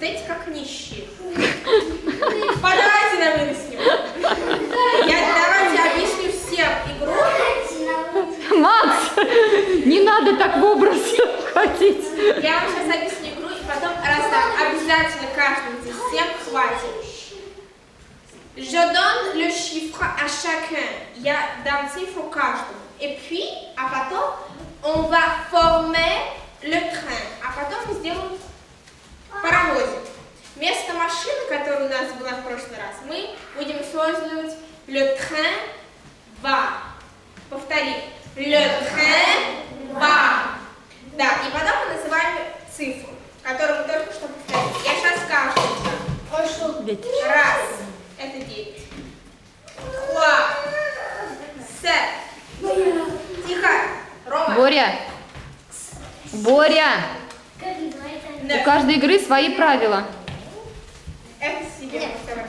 стоите как нищие. Подавайте на выносим. Давайте объясню всем игру. Макс, не надо так в образ входить. Я вам сейчас объясню игру и потом раздам. Обязательно каждому здесь всем хватит. Je donne le chiffre à chacun. Я дам цифру каждому. Et puis, а потом, on va former le train. А потом мы сделаем паровозик. Вместо машины, которая у нас была в прошлый раз, мы будем использовать le train va. Повторим. Le train va. Да, и потом мы называем цифру, которую мы только что повторили. Я сейчас скажу. Раз. Это 9. 3. 7. Тихо. Рома. Боря, у каждой игры свои правила. Это себе повторяю.